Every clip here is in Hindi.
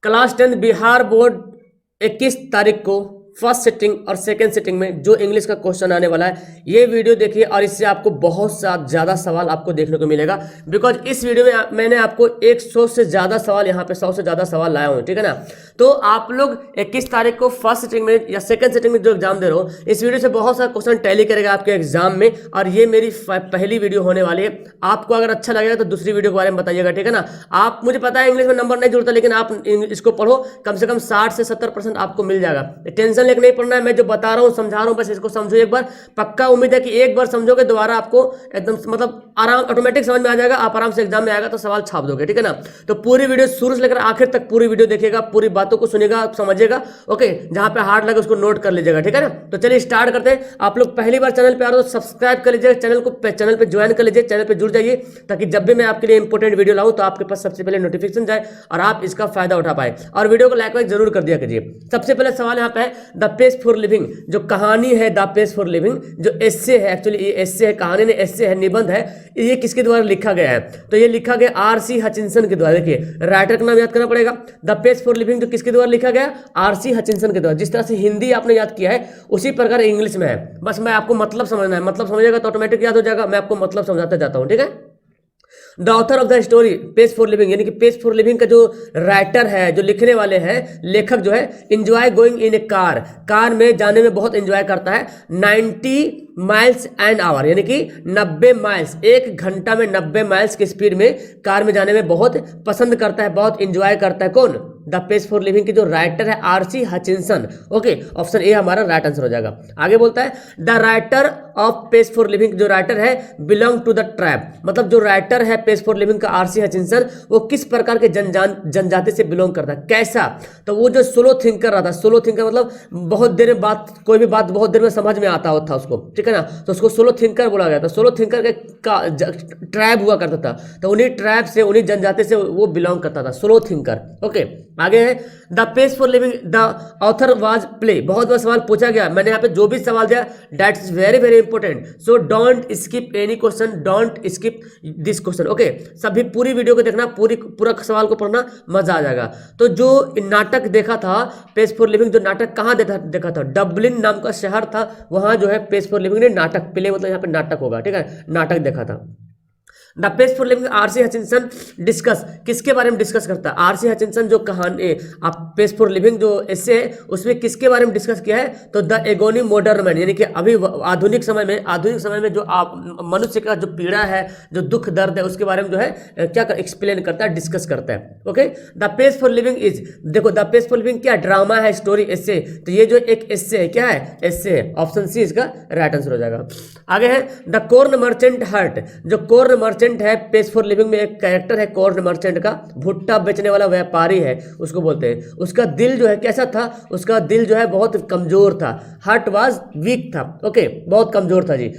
क्लास 10 बिहार बोर्ड 21 तारीख को फर्स्ट सिटिंग और सेकंड सिटिंग में जो इंग्लिश का क्वेश्चन आने वाला है, ये वीडियो देखिए और इससे आपको बहुत ज़्यादा सवाल आपको देखने को मिलेगा। बिकॉज इस वीडियो में मैंने आपको 100 से ज़्यादा सवाल, यहाँ पे 100 से ज़्यादा सवाल लाया हूँ, ठीक है ना। तो आप लोग 21 तारीख को फर्स्ट सिटिंग में या सेकंड सिटिंग में जो एग्जाम दे रहे हो, इस वीडियो से बहुत सारा क्वेश्चन टैली करेगा आपके एग्जाम में। और ये मेरी पहली वीडियो होने वाली है। आपको अगर अच्छा लगेगा तो दूसरी वीडियो के बारे में बताइएगा, ठीक है ना। आप, मुझे पता है इंग्लिश में नंबर नहीं जुड़ता, लेकिन आप इसको पढ़ो, कम से कम 60 से 70% आपको मिल जाएगा। टेंशन लेकर नहीं पढ़ना है, मैं जो बता रहा हूँ समझा रहा हूँ, बस इसको समझो एक बार। पक्का उम्मीद है कि एक बार समझोगे दोबारा आपको एकदम मतलब आराम ऑटोमेटिक समझ में आ जाएगा, आप आराम से एग्जाम में आएगा तो सवाल छाप दोगे, ठीक है ना। तो पूरी वीडियो शुरू से लेकर आखिर तक पूरी वीडियो देखिएगा, पूरी बातों को सुनिएगा, समझिएगा, ओके। जहां पे हार्ड लगे उसको नोट कर लीजिएगा, ठीक है ना। तो चलिए स्टार्ट करते हैं। आप लोग पहली बार चैनल पे आ रहे हो तो सब्सक्राइब कर लीजिएगा, चैनल पे ज्वाइन कर लीजिए, चैनल पे जुड़ जाइए, ताकि जब भी मैं आपके लिए इंपॉर्टेंट वीडियो लाऊं तो आपके पास सबसे पहले नोटिफिकेशन जाए और आप इसका फायदा उठा पाए। और वीडियो को लाइक जरूर कर दिया कीजिए। सबसे पहले सवाल यहाँ पे है, द पेज फॉर लिविंग, जो कहानी है द पेज फॉर लिविंग, जो एस्से है, एक्चुअली ये एस्से है, कहानी ने एस्से है, निबंध है, ये किसके द्वारा लिखा गया है? तो ये लिखा गया आरसी हचिंसन के द्वारा। देखिए राइटर का नाम याद करना पड़ेगा। द पेज फॉर लिविंग जो किसके द्वारा लिखा गया? आरसी हचिंसन के द्वारा। जिस तरह से हिंदी आपने याद किया है उसी प्रकार इंग्लिश में है, बस मैं आपको मतलब समझना है, मतलब समझेगा तो ऑटोमेटिक याद हो जाएगा। मैं आपको मतलब समझाता जाता हूं, ठीक है। The author of the story page for living, यानी कि पेज फॉर लिविंग का जो राइटर है, जो लिखने वाले हैं, लेखक जो है, enjoy going in A car, car में जाने में बहुत एंजॉय करता है। 90 माइल्स एंड आवर, यानी कि 90 माइल्स, एक घंटा में 90 माइल्स की स्पीड में कार में जाने में बहुत पसंद करता है, बहुत एंजॉय करता है। कौन? द पेज फॉर लिविंग की जो राइटर है RC Hutchinson, okay. Option A हमारा राइट आंसर हो जाएगा। आगे बोलता है the writer of page for living, जो राइटर है बिलोंग टू द ट्राइब, मतलब जो राइटर है पेज फॉर लिविंग का आरसी हचिंसन, वो किस प्रकार के जनजाति से बिलोंग करता है? कैसा? तो वो जो सोलो थिंकर रहा था, सोलो थिंकर मतलब बहुत देर में बात, कोई भी बात बहुत देर में समझ में आता था उसको, ठीक है ना। तो उसको सोलो थिंकर बोला गया था। सोलो थिंकर का ट्राइब हुआ करता था, तो उन्हीं ट्राइब से, उन्हीं जनजाति से वो बिलोंग करता था, सोलो थिंकर, ओके। आगे है the page for living the author was play. बहुत बार सवाल पूछा गया, मैंने यहाँ पे जो भी सवाल दिया that is very very important, so don't skip any question, don't skip this question, okay. सभी पूरी वीडियो को देखना, पूरा सवाल को पढ़ना, मजा आ जाएगा। तो जो नाटक देखा था पेज फॉर लिविंग, जो नाटक कहाँ देखा था? डबलिन नाम का शहर था, वहां जो है पेज फॉर लिविंग ने नाटक, प्ले मतलब यहाँ पे नाटक होगा, ठीक है, नाटक देखा था। The page for living RC Hutchinson discuss, किसके बारे में डिस्कस करता है? आरसी हचिंसन जो कहानी आप पेज फॉर लिविंग जो एस्से है उसमें किसके बारे में डिस्कस किया है? तो द एगोनी मॉडर्न मैन, यानी कि अभी आधुनिक समय में जो मनुष्य का जो पीड़ा है, जो दुख दर्द है, उसके बारे में जो है क्या एक्सप्लेन करता है, डिस्कस करता है, okay. The page for living is, देखो द पेज फॉर लिविंग क्या ड्रामा है, स्टोरी, एस्से, तो ये जो एक एस्से है, क्या है? एस्से है। ऑप्शन सी इसका राइट आंसर हो जाएगा। आगे है द कॉर्न मर्चेंट हर्ट, जो कॉर्न मर्चेंट है पेज फॉर लिविंग में एक कैरेक्टर है कॉर्न मर्चेंट का, भुट्टा बेचने वाला व्यापारी है उसको बोलते हैं। उसका दिल जो है कैसा था? उसका दिल जो है बहुत कमजोर था, हार्ट वाज वीक था, ओके, बहुत कमजोर था जी।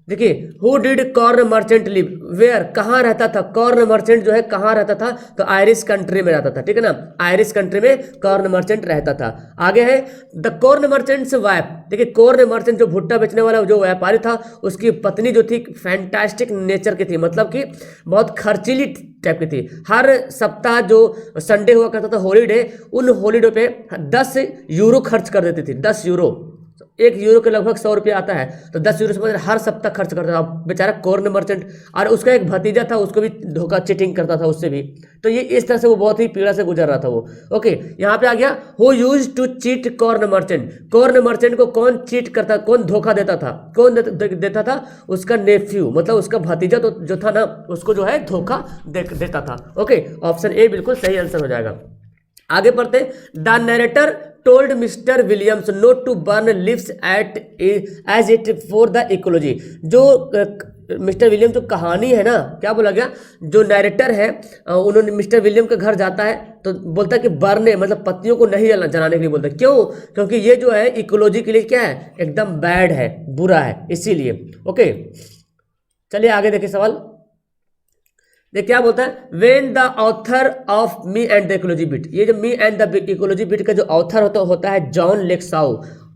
देखिए who did corn merchant live where, कहाँ रहता था? कॉर्न मर्चेंट जो है कहाँ रहता था? तो आयरिश कंट्री में रहता था, ठीक है ना, आयरिश कंट्री में कॉर्न मर्चेंट रहता था। आगे है द कॉर्न मर्चेंट्स वाइफ, देखिए कॉर्न मर्चेंट जो भुट्टा बेचने वाला जो व्यापारी था, उसकी पत्नी जो थी फैंटास्टिक नेचर की थी, मतलब कि बहुत खर्चीली टाइप की थी। हर सप्ताह जो संडे हुआ करता था हॉलीडे, उन हॉलीडे पे 10 यूरो खर्च कर देती थी, 10 यूरो, 1 यूरो के लगभग 100 रुपये आता है, तो 10 यूरो से हर सप्ताह खर्च करता था बेचारा कॉर्न मर्चेंट। और उसका एक भतीजा था, उसको भी धोखा चीटिंग करता था उससे भी। तो ये इस तरह से वो बहुत ही पीड़ा से गुजर रहा था वो, ओके। यहाँ पे आ गया who used to cheat corn merchant, corn merchant को कौन चीट करता, कौन धोखा देता था? कौन देता था? उसका नेफ्यू, मतलब उसका भतीजा तो जो था ना, उसको जो है धोखा देता था, ओके। ऑप्शन ए बिल्कुल सही आंसर हो जाएगा। आगे पढ़ते, the narrator told Mr Williams not to burn leaves at as it for the ecology, जो मिस्टर विलियम जो कहानी है ना, क्या बोला गया? जो नरेटर है उन्होंने मिस्टर विलियम के घर जाता है तो बोलता है कि बर्ने मतलब पत्नियों को नहीं जलाने के लिए बोलता है। क्यों? क्योंकि ये जो है इकोलॉजी के लिए क्या है? एकदम बैड है, बुरा है, इसीलिए, ओके। चलिए आगे देखिए सवाल। देख क्या बोलता है, when the author of me and the ecology bit, ये जो मी एंड द इकोलॉजी बिट का जो ऑथर होता है जॉन लेक्साउ,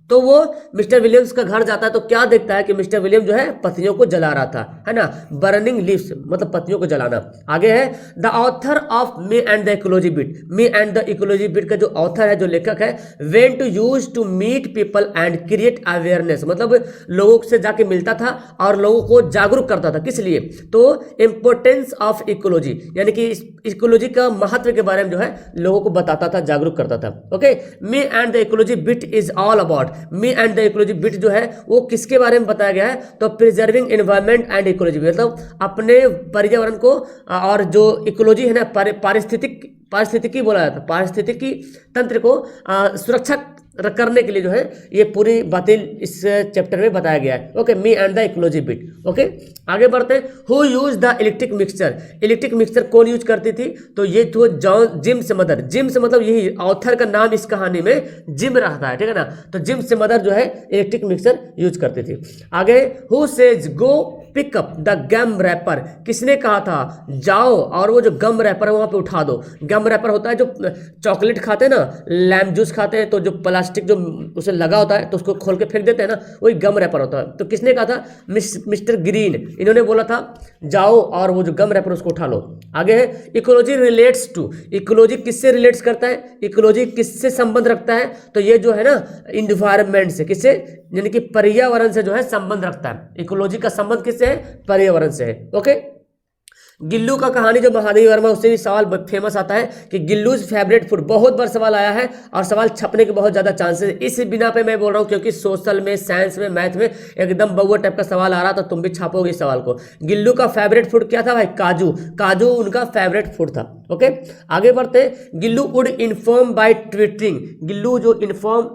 तो वो मिस्टर विलियम्स का घर जाता है तो क्या देखता है कि मिस्टर विलियम जो है पत्तियों को जला रहा था, है ना, बर्निंग लीव्स मतलब पत्तियों को जलाना। आगे है the author of me and the ecology bit, me and the ecology bit का जो ऑथर है, जो लेखक है, went to use to meet people and create awareness, मतलब लोगों से जाके मिलता था और लोगों को जागरूक करता था। किस लिए? तो इंपोर्टेंस ऑफ इकोलॉजी, यानी कि इकोलॉजी का महत्व के बारे में जो है लोगों को बताता था, जागरूक करता था। Okay, me and the ecology bit is all about, me and the ecology bit जो है वो किसके बारे में बताया गया है? तो प्रिजर्विंग एनवायरनमेंट एंड इकोलॉजी, मतलब अपने पर्यावरण को और जो इकोलॉजी है ना, पारिस्थितिकी बोला जाता है, पारिस्थितिकी तंत्र को सुरक्षा करने के लिए जो है ये पूरी बातें इस चैप्टर में बताया गया है। Okay, me and the ecology bit. Okay, आगे बढ़ते हैं। Who use the electric mixture, electric mixture कौन यूज करती थी? तो ये तो जॉन जिम्स मदर, जिम्स मतलब यही ऑथर का नाम इस कहानी में जिम रहता है, ठीक है ना, तो जिम्स मदर जो है इलेक्ट्रिक मिक्सचर यूज करती थी। आगे, who says go pick up the gum wrapper, किसने कहा था जाओ और वो जो गम रैपर है वहां पे उठा दो। गम रैपर होता है जो चॉकलेट खाते हैं ना, लैम जूस खाते हैं तो जो प्लास्टिक जो उसे लगा होता है तो उसको खोल के फेंक देते हैं ना, वही गम रैपर होता है। तो किसने कहा था? मिस्टर ग्रीन, इन्होंने बोला था जाओ और वो जो गम रैपर उसको उठा लो। आगे है इकोलॉजी रिलेट्स टू, इकोलॉजी किससे रिलेट्स करता है? इकोलॉजी किससे संबंध रखता है? तो ये जो है ना इन्वायरमेंट से, किससे, यानी कि पर्यावरण से जो है संबंध रखता है। इकोलॉजी का संबंध किससे है? पर्यावरण से है। ओके, गिल्लू का कहानी जो महादेवी वर्मा, उससे भी सवाल फेमस आता है कि गिल्लूज फेवरेट फूड, बहुत बार सवाल आया है और सवाल छपने के बहुत ज्यादा चांसेस है। इस बिना पे मैं बोल रहा हूं क्योंकि सोशल में, साइंस में, मैथ में एकदम बउआ टाइप का सवाल आ रहा था, तुम भी छापोगे इस सवाल को। गिल्लू का फेवरेट फूड क्या था भाई? काजू, काजू उनका फेवरेट फूड था। ओके, आगे बढ़ते हैं। Gillu would inform by twittering, Gillu जो inform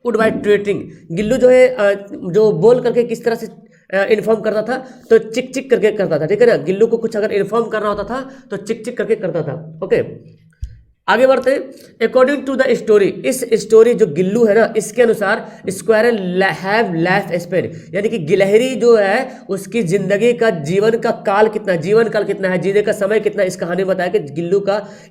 would by twittering, Gillu जो है जो बोल करके किस तरह से इन्फॉर्म करता था? तो चिक चिक करके करता था, ठीक है ना। गिल्लू को कुछ अगर इन्फॉर्म करना होता था तो चिक चिक करके करता था। ओके, आगे बढ़ते हैं। अकॉर्डिंग टू द स्टोरी, इस स्टोरी जो गिल्लू है ना, इसके अनुसार स्क्वायरल हैव लाइफ स्पेन, यानी कि गिलहरी जो है उसकी जिंदगी का जीवन का काल कितना, जीवन काल कितना है, जीने का समय कितना। इस कहानी में बताया कि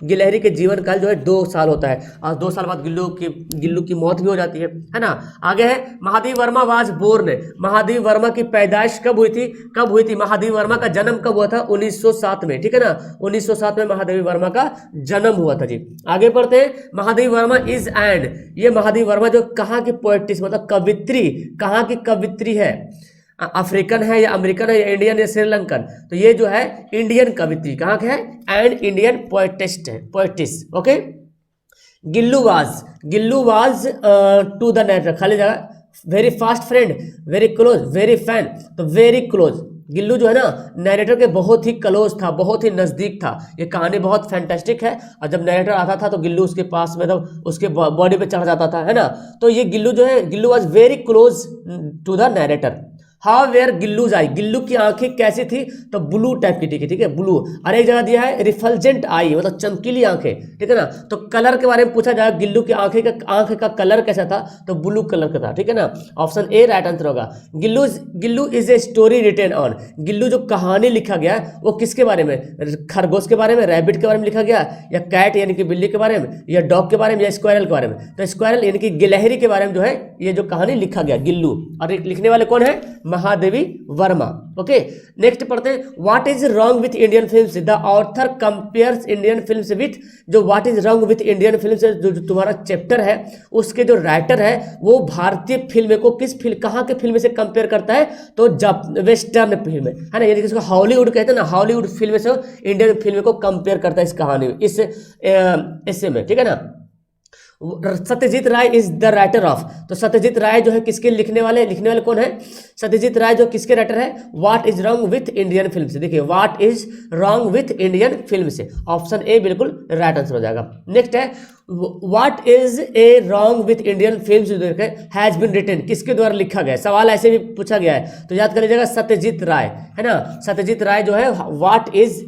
गिलहरी के जीवन काल जो है 2 साल होता है और 2 साल बाद गिल्लू की मौत भी हो जाती है ना। आगे है महादेवी वर्मा वाज बोर्न, महादेवी वर्मा की पैदाइश कब हुई थी? कब हुई थी? महादेवी वर्मा का जन्म कब हुआ था? 1907 में, ठीक है ना, 1907 में महादेवी वर्मा का जन्म हुआ था जी। आगे बढ़ते हैं। महादेवी वर्मा इज एंड, ये महादेवी वर्मा जो कहाँ की पोएटिस, मतलब कवित्री, कहाँ की कवित्री है? अफ्रीकन है या अमेरिकन है या इंडियन या श्रीलंकन? तो ये जो है इंडियन कवित्री, कहाँ के है? एंड इंडियन पोएटिस्ट है, poetess. Okay, Gillu was to the narrator, खाली जगह, very fast friend, very close, very fan, तो वेरी क्लोज। गिल्लू जो है ना नैरेटर के बहुत ही क्लोज था, बहुत ही नजदीक था। ये कहानी बहुत फैंटास्टिक है और जब नैरेटर आता था तो गिल्लू उसके पास में, मतलब उसके बॉडी पे चढ़ जाता था, है ना। तो ये गिल्लू जो है, Gillu was very close to the narrator. How were Gillu's eye, Gillu की आंखें कैसी थी? तो ब्लू टाइप की, ठीक है, ब्लू। और एक जगह दिया है रिफल्जेंट आई, मतलब चमकीली आंखें, ठीक है ना। तो कलर के बारे में पूछा जाए, गिल्लू की आंख का कलर कैसा था? तो ब्लू कलर का था, ठीक है ना। ऑप्शन ए राइट आंसर होगा। Gillu is a story written on, Gillu जो कहानी लिखा गया वो किसके बारे में? खरगोश के बारे में, रैबिट के बारे में लिखा गया, या कैट यानी कि बिल्ली के बारे में, या डॉग के बारे में, या स्क्वायरल के बारे में? तो स्क्वायरल यानी कि गिलहरी के बारे में जो है ये जो कहानी लिखा गया गिल्लू। और लिखने वाले कौन है? महादेवी वर्मा। ओके, नेक्स्ट पढ़ते हैं। What is wrong with Indian films, the author compares Indian films with, जो what is wrong with Indian films जो तुम्हारा चैप्टर है उसके जो राइटर है वो भारतीय फिल्म को किस फिल्म, कहाँ के फिल्म से कंपेयर करता है? तो वेस्टर्न फिल्म है ना, यानी कि इसको हॉलीवुड कहते हैं ना, हॉलीवुड फिल्म से इंडियन फिल्म को कंपेयर करता है इस कहानी में, इस ऐसे में, ठीक है ना। सत्यजीत राय इज द राइटर ऑफ, तो सत्यजीत राय जो है किसके लिखने वाले कौन है? सत्यजीत राय जो किसके राइटर है? What is wrong with Indian film से, देखिए what is wrong with Indian film से, ऑप्शन ए बिल्कुल राइट आंसर हो जाएगा। नेक्स्ट है what is a wrong with Indian film has been written, किसके द्वारा लिखा गया? सवाल ऐसे भी पूछा गया है तो याद कर लीजिएगा सत्यजीत राय, है ना। सत्यजीत राय जो है what is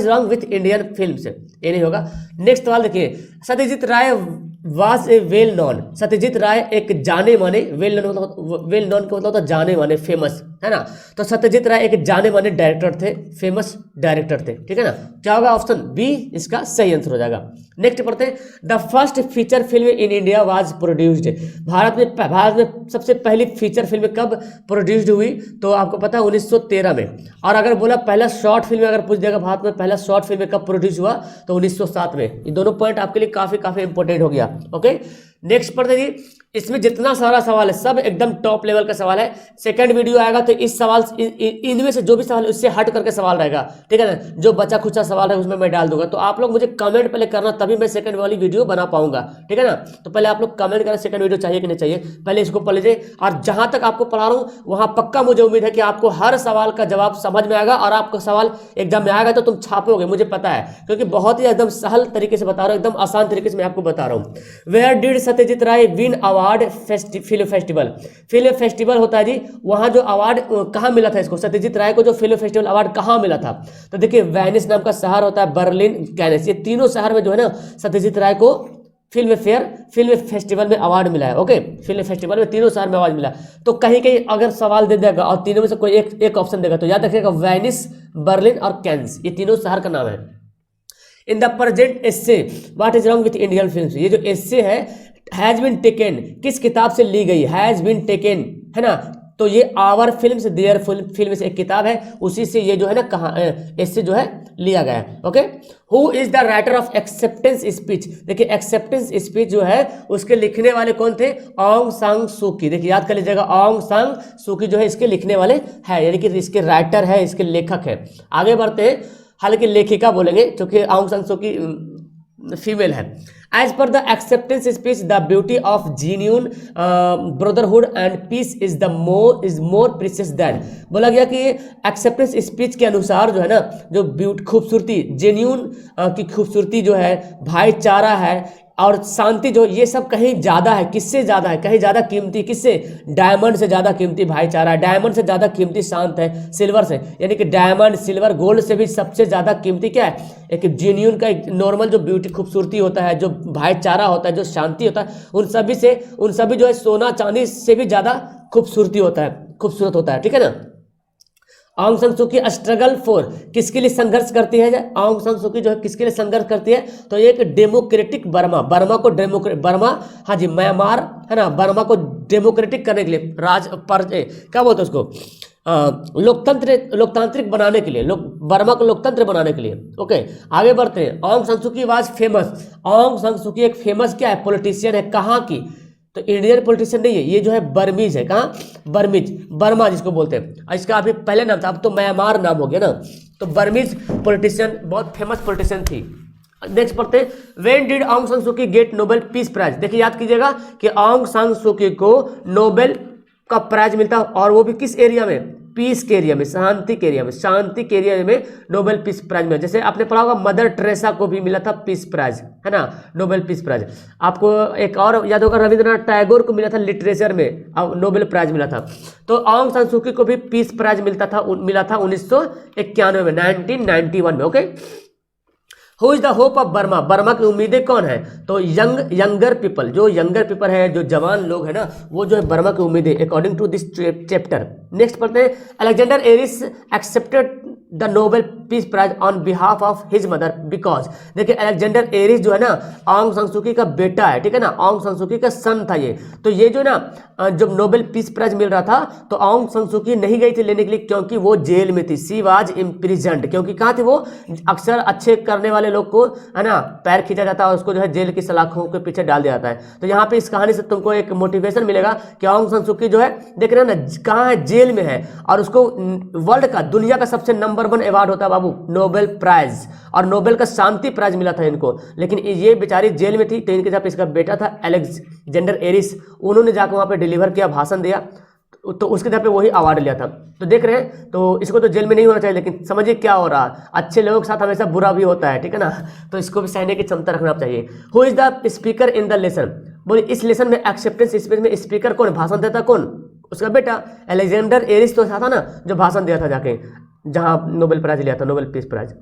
wrong with Indian film से, ये नहीं होगा। नेक्स्ट सवाल देखिए, Satyajit Ray was a well known, Satyajit Ray एक जाने माने, वेल नॉन का मतलब होता है जाने माने, फेमस, है ना। तो सत्यजीत राय एक जाने माने डायरेक्टर थे, फेमस डायरेक्टर थे, ठीक है ना। क्या होगा ऑप्शन बी इसका सही आंसर हो जाएगा। नेक्स्ट पढ़ते हैं, the first feature film in India was produced. Bharat में सबसे पहली फीचर फिल्म कब प्रोड्यूस्ड हुई, तो आपको पता है 1913 में। और अगर बोला पहला शॉर्ट फिल्म अगर पूछ देगा भारत में पहला शॉर्ट फिल्म कब प्रोड्यूस हुआ, तो 1907 में। ये दोनों पॉइंट आपके लिए काफी इंपॉर्टेंट हो गया। ओके, नेक्स्ट पढ़ते जी, इसमें जितना सारा सवाल है सब एकदम टॉप लेवल का सवाल है। सेकंड वीडियो आएगा तो इस सवाल इनमें से जो भी सवाल है उससे हट करके सवाल रहेगा, ठीक है ना। जो बचा खुचा सवाल है उसमें मैं डाल दूंगा, तो आप लोग मुझे कमेंट पहले करना, तभी मैं सेकंड वाली वीडियो बना पाऊंगा, ठीक है ना। तो पहले आप लोग कमेंट करें सेकंड वीडियो चाहिए कि नहीं चाहिए, पहले इसको पढ़ लीजिए। और जहां तक आपको पढ़ा रहा हूं वहां पक्का मुझे उम्मीद है कि आपको हर सवाल का जवाब समझ में आएगा, और आपका सवाल एग्जाम में आएगा तो तुम छापोगे, मुझे पता है, क्योंकि बहुत ही एकदम सहल तरीके से बता रहा हूँ, एकदम आसान तरीके से मैं आपको बता रहा हूँ। Where did Satyajit Ray win award film festival होता है जी, वहां जो अवार्ड कहां मिला था इसको, सत्यजीत राय को जो फिल्म फेस्टिवल अवार्ड कहां मिला था, तो देखिए वेनिस नाम का शहर होता है, बर्लिन, कैनिस, ये तीनों शहर में जो है ना सत्यजीत राय को फिल्म फेस्टिवल में अवार्ड मिला है। ओके, फिल्म फेस्टिवल में तीनों शहर में अवार्ड मिला। तो कहीं कहीं अगर सवाल दे देगा और तीनों में से कोई एक ऑप्शन देगा, तो याद रखिएगा वेनिस, बर्लिन और कैनिस, ये तीनों शहर का नाम है। In the present essay what is wrong with Indian film, ये जो एस्से है हैज बीन टेकन, किस किताब से ली गई, हैज बीन टेकन, है ना। तो ये आवर फिल्म से, देयर फिल्म से एक किताब है, उसी से ये जो है ना कहाँ इससे जो है लिया गया है। Okay, who is the writer of acceptance speech, देखिए एक्सेप्टेंस स्पीच जो है उसके लिखने वाले कौन थे, ऑन्ग सांग सूकी। देखिए याद कर लीजिएगा, ऑन्ग सांग सूकी जो है इसके लिखने वाले है, यानी कि इसके राइटर है, इसके लेखक है। आगे बढ़ते हैं, हालांकि लेखिका बोलेंगे क्योंकि ऑन्ग सांग सूकी फीमेल है। As per the acceptance speech the beauty of genuine brotherhood and peace is more precious than, बोला गया कि एक्सेप्टेंस स्पीच के अनुसार जो है ना, जो खूबसूरती, जेन्यून की खूबसूरती जो है, भाईचारा है और शांति जो, ये सब कहीं ज्यादा है, किससे ज्यादा है, कहीं ज्यादा कीमती, किससे, डायमंड से ज्यादा कीमती भाईचारा है, डायमंड से ज्यादा कीमती शांत है, सिल्वर से, यानी कि डायमंड, सिल्वर, गोल्ड से भी सबसे ज्यादा कीमती क्या है, एक जेन्यून का एक नॉर्मल जो ब्यूटी खूबसूरती होता है, जो भाईचारा होता है, जो शांति होता है, उन सभी जो है सोना चांदी से भी ज्यादा खूबसूरत होता है, ठीक है ना। आंग सान सू की स्ट्रगल फॉर, किसके लिए संघर्ष करती है, आंग सान सू की जो है किसके लिए संघर्ष करती है, तो एक डेमोक्रेटिक बर्मा, हाँ जी, म्यांमार, है ना, बर्मा को डेमोक्रेटिक करने के लिए, क्या बोलते हैं उसको, लोकतांत्रिक बनाने के लिए, बर्मा को लोकतंत्र बनाने के लिए। ओके, आगे बढ़ते हैं। आंग सान सू की वाज फेमस, आंग सान सू की एक फेमस क्या है, पॉलिटिशियन है, कहाँ की, तो इंडियन पॉलिटिशियन नहीं है, ये जो है बर्मीज है, कहाँ, बर्मा जिसको बोलते हैं, इसका अभी पहले नाम था, अब तो म्यांमार नाम हो गया ना। तो बर्मीज पॉलिटिशियन, बहुत फेमस पॉलिटिशियन थी। नेक्स्ट पढ़ते हैं, व्हेन डिड आंग सान सू की गेट नोबेल पीस प्राइज, देखिए याद कीजिएगा कि आंग सान सू की को नोबेल का प्राइज मिलता है, और वो भी किस एरिया में, पीस के एरिया में, शांति के एरिया में नोबेल पीस प्राइज में। जैसे आपने पढ़ा होगा मदर टेरेसा को भी मिला था पीस प्राइज, है ना, नोबेल पीस प्राइज। आपको एक और याद होगा, रविंद्रनाथ टैगोर को मिला था लिटरेचर में नोबेल प्राइज मिला था। तो आंग सान सू की को भी पीस प्राइज मिला था 1991 में, 1991 में। Okay, who is the hope of Burma, Burma की उम्मीदें कौन है, तो यंगर पीपल, जो यंगर पीपल है, जो जवान लोग है ना, वो जो है बर्मा की उम्मीदें, according to this chapter. Next पढ़ते हैं, Alexander Aris accepted the Nobel peace prize on behalf of his mother because, देखिए अलेक्जेंडर एरिस जो है ना आंग सान सू की का बेटा है, ठीक है ना, आंग सान सू की का सन था ये। तो ये जो ना जब नोबेल पीस प्राइज मिल रहा था तो आंग सान सू की नहीं गई थी लेने के लिए, क्योंकि वो जेल में थी, सी वाज इम्प्रिजन्ड, क्योंकि कहाँ थे वो, अक्सर अच्छे करने वाले लोग को, है ना, पैर खींचा जाता है और उसको जो है जेल की सलाखों के पीछे डाल दिया जाता है। तो यहाँ पे इस कहानी से तुमको एक मोटिवेशन मिलेगा कि आंग सान सू की जो है, देख रहे हैं ना, कहाँ है, जेल में है, और उसको वर्ल्ड का, दुनिया का सबसे नंबर 1 अवार्ड होता है बाबू, नोबेल प्राइज, और नोबेल का शांति प्राइज मिला था इनको, लेकिन ये बेचारी जेल में थी, तो इनके साथ इसका बेटा था अलेक्जेंडर एरिस, उन्होंने जाकर वहां पे डिलीवर किया, भाषण दिया, तो उसके जगह पे वही अवार्ड लिया था। तो देख रहे हैं, तो इसको तो जेल में नहीं होना चाहिए, लेकिन समझिए क्या हो रहा है, अच्छे लोगों के साथ हमेशा बुरा भी होता है, ठीक है ना, तो इसको भी सहने की क्षमता रखना चाहिए। Who is the speaker in the lesson, बोले इस लेसन में एक्सेप्टेंस स्पीच में स्पीकर कौन, भाषण देता कौन, उसका बेटा अलेक्जेंडर एरिस तो था ना, जो भाषण दिया था जाके, जहां नोबेल प्राइज लिया था, Nobel peace prize.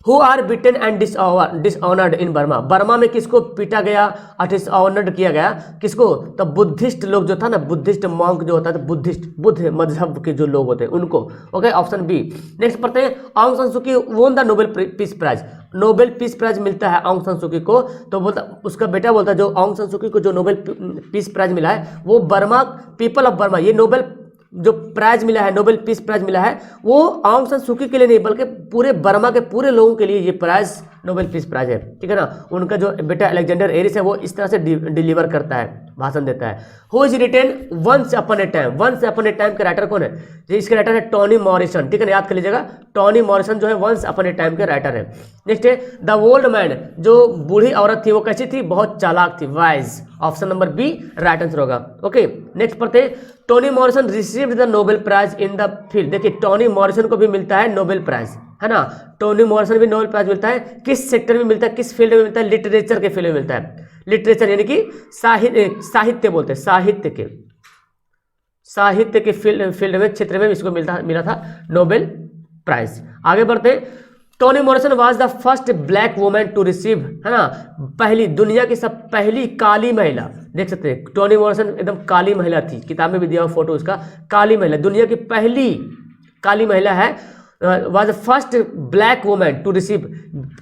Who are beaten and dishonoured in Burma, Burma में किसको पीटा गया और डिसऑनर्ड किया गया, किसको, तो बुद्धिस्ट लोग जो था ना, बुद्धिस्ट मॉन्क जो होता है, बुद्धिस्ट बुद्ध मजहब के जो लोग होते हैं उनको। Okay, option B. नेक्स्ट पढ़ते हैं, ऑंग सान Suu Kyi won the Nobel peace prize, Nobel peace prize मिलता है ऑंग सान सू की को, तो बोलता उसका बेटा बोलता है जो ऑंग सान सू की को जो नोबेल पीस प्राइज मिला है वो बर्मा, पीपल ऑफ बर्मा, ये नोबेल जो प्राइज मिला है, नोबेल पीस प्राइज मिला है वो ऑंग सान सू की के लिए नहीं बल्कि पूरे बर्मा के पूरे लोगों के लिए ये प्राइज नोबेल पीस प्राइज है, ठीक है ना। उनका जो बेटा अलेक्जेंडर एरिस है वो इस तरह से डिलीवर करता है, भाषण देता है। Who is written once upon a time, once upon a time के राइटर कौन है, इसके राइटर है टोनी मॉरिसन, ठीक है ना, याद कर लीजिएगा, टोनी मॉरिसन जो है वंस अपॉन ए टाइम के राइटर है। नेक्स्ट है द ओल्ड मैन, जो बूढ़ी औरत थी वो कैसी थी, बहुत चालाक थी, wise, option number B right answer होगा। ओके, नेक्स्ट पढ़ते हैं, Toni Morrison received the Nobel prize in the field, देखिए टोनी मॉरिसन को भी मिलता है नोबेल प्राइज, है ना, टोनी मॉरिसन भी नोबेल प्राइज मिलता है, किस सेक्टर में मिलता है, किस फील्ड में मिलता है, लिटरेचर के फील्ड में मिलता है, लिटरेचर यानी कि साहित्य बोलते हैं, साहित्य के फील्ड में, क्षेत्र में इसको मिला था नोबेल प्राइज। आगे बढ़ते हैं, Toni Morrison was the first black women to receive, है ना, पहली, दुनिया की सब पहली काली महिला, देख सकते हैं टोनी मॉरिसन एकदम काली महिला थी, किताब में भी दिया हुआ फोटो उसका, काली महिला, दुनिया की पहली काली महिला है, was the first black women to receive,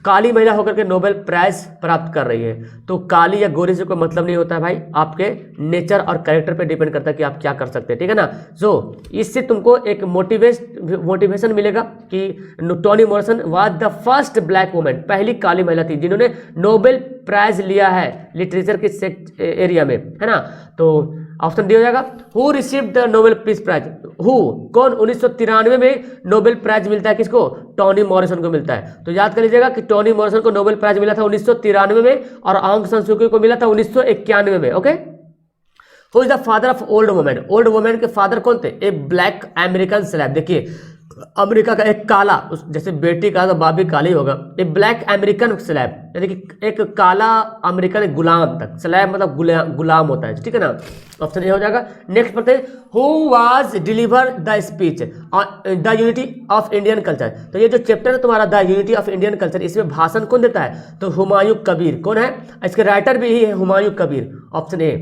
काली महिला होकर के नोबेल प्राइज प्राप्त कर रही है। तो काली या गोरी से कोई मतलब नहीं होता है भाई, आपके नेचर और कैरेक्टर पे डिपेंड करता है कि आप क्या कर सकते हैं, ठीक है ना। सो इससे तुमको एक मोटिवेशन मिलेगा कि Tony Morrison was the first black women, पहली काली महिला थी जिन्होंने नोबेल प्राइज लिया है लिटरेचर के एरिया में, है ना। तो ऑप्शन डी हो जाएगा, who received the Nobel peace prize, who कौन, 1993 में नोबेल प्राइज मिलता है किसको, टोनी मॉरिसन को मिलता है। तो याद कर लीजिएगा कि टोनी मॉरिसन को नोबेल प्राइज मिला था 1993 में और ऑंग सान सू की को मिला था 1991 में। Okay, who is the father of old women, old women के फादर कौन थे, ए ब्लैक अमेरिकन स्लैब, देखिए अमेरिका का एक काला, जैसे बेटी का तो बाप भी काली होगा, ए ब्लैक अमेरिकन स्लैब यानी कि एक काला अमेरिकन गुलाम तक, स्लैब मतलब गुलाम होता है, ठीक है ना, ऑप्शन ए हो जाएगा। नेक्स्ट पढ़ते हैं, who was deliver the speech the unity of Indian culture, तो ये जो चैप्टर है तुम्हारा the unity of Indian culture, इसमें भाषण कौन देता है, तो हुमायूं कबीर, कौन है, इसके राइटर भी यही है Humayun Kabir, option A.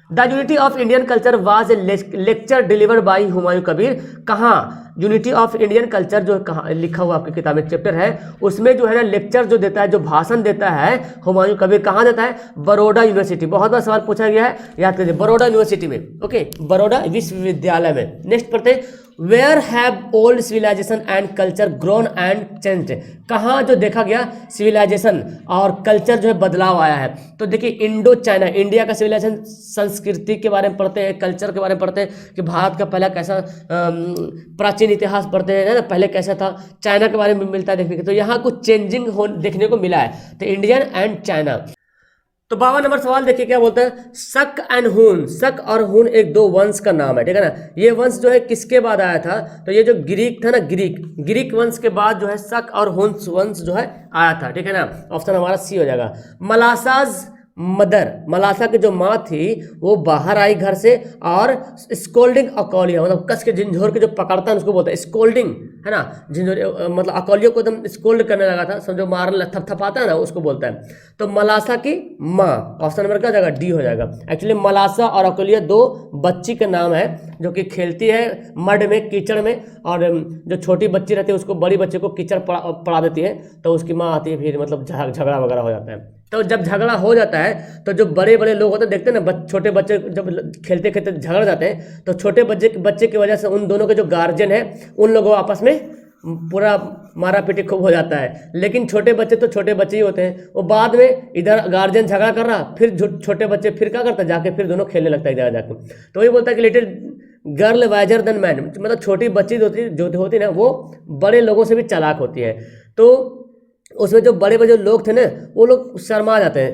The unity of Indian culture was a lecture delivered by Humayun Kabir, कहाँ, यूनिटी ऑफ इंडियन कल्चर जो कहाँ लिखा हुआ आपकी किताब में चैप्टर है उसमें जो है ना लेक्चर जो देता है, जो भाषण देता है हुमायूं कबीर, कहाँ देता है, बड़ौदा यूनिवर्सिटी, बहुत बार सवाल पूछा गया है, याद करिए बड़ौदा यूनिवर्सिटी में, ओके, बड़ौदा विश्वविद्यालय में। नेक्स्ट पढ़ते हैं, where have old civilisation and culture grown and changed, कहाँ जो देखा गया सिविलाइजेशन और कल्चर जो है बदलाव आया है, तो देखिए इंडो चाइना, इंडिया का सिविलाइजेशन, संस्कृति के बारे में पढ़ते हैं, कल्चर के बारे में पढ़ते हैं कि भारत का पहला कैसा प्राचीन इतिहास पढ़ते हैं ना, पहले कैसा था, चाइना के बारे में मिलता है देखने के, तो यहाँ कुछ चेंजिंग देखने को मिला है, तो इंडियन एंड चाइना। तो 52 नंबर सवाल देखिए क्या बोलता है, शक एंड हून, शक और हून एक दो वंश का नाम है, ठीक है ना, ये वंश जो है किसके बाद आया था, तो ये जो ग्रीक था ना, ग्रीक वंश के बाद जो है शक और हून वंश जो है आया था, ठीक है ना, ऑप्शन हमारा सी हो जाएगा। मलासाज मदर, मलासा की जो माँ थी वो बाहर आई घर से और स्कोल्डिंग अकौलिया, मतलब कस के झिंझोर के जो पकड़ता है उसको बोलता है स्कोल्डिंग, है ना, झिंझोर मतलब अकौलियों को एकदम स्कोल्ड करने लगा था, समझो मारने थपथपाता है ना, उसको बोलता है। तो मलासा की माँ, ऑप्शन नंबर क्या हो जाएगा, डी हो जाएगा। एक्चुअली मलासा और अकौलिया दो बच्ची का नाम है जो कि खेलती है मड में, कीचड़ में, और जो छोटी बच्ची रहती है उसको बड़ी बच्ची को कीचड़ पड़ा देती है, तो उसकी माँ आती है, फिर मतलब झगड़ा वगैरह हो जाता है। तो जब झगड़ा हो जाता है तो जो बड़े बड़े लोग होते हैं, देखते हैं ना छोटे बच्चे जब खेलते खेलते झगड़ जाते हैं, तो छोटे बच्चे की वजह से उन दोनों के जो गार्जियन है उन लोगों आपस में पूरा मारा पीटी खूब हो जाता है। लेकिन छोटे बच्चे तो छोटे बच्चे ही होते हैं, वो बाद में इधर गार्जियन झगड़ा कर रहा, फिर छोटे बच्चे फिर क्या करता है, जाके फिर दोनों खेलने लगता है इधर जाकर। तो वही बोलता है कि little girl wiser than man, मतलब छोटी बच्ची जो होती है ना वो बड़े लोगों से भी चालाक होती है। तो उसमें जो बड़े बड़े लोग थे ना वो लोग शर्मा जाते हैं,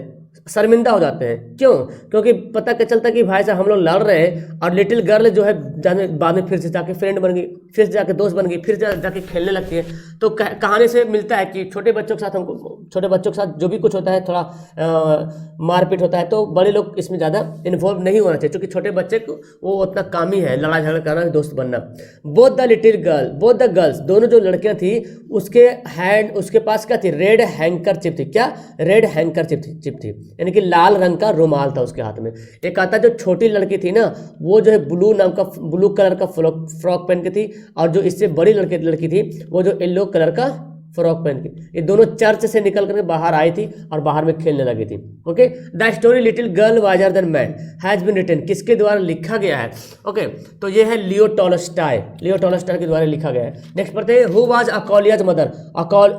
शर्मिंदा हो जाते हैं। क्यों? क्योंकि पता क्या चलता है कि भाई साहब हम लोग लड़ रहे हैं और लिटिल गर्ल जो है बाद में फिर से जाके फ्रेंड बन गई, फिर से जाके दोस्त बन गई, फिर जाके खेलने लगती है। तो कहानी से मिलता है कि छोटे बच्चों के साथ छोटे बच्चों के साथ जो भी कुछ होता है थोड़ा मारपीट होता है, तो बड़े लोग इसमें ज़्यादा इन्वॉल्व नहीं होना चाहिए, क्योंकि छोटे बच्चे को वो उतना काम ही है लड़ाई झगड़ा करना, दोस्त बनना। बोथ द गर्ल्स, दोनों जो लड़कियां थी उसके पास क्या थी? रेड हैंकरचिप थी। क्या? रेड हैंकरचिप थी, यानी कि लाल रंग का रुमाल था उसके हाथ में। एक आता जो छोटी लड़की थी ना, वो जो है ब्लू कलर का फ्रॉक पहन के थी, और जो इससे बड़ी लड़की थी वो जो येलो कलर का फ्रॉक पहन के। ये दोनों चर्च से निकल करके बाहर आई थी और बाहर में खेलने लगी थी। Okay, the story little girl wiser than man has been written, किसके द्वारा लिखा गया है? ओके, तो ये है लियो टॉलस्टॉय के द्वारा लिखा गया है। नेक्स्ट पढ़ते हैं, who was Akolia's mother?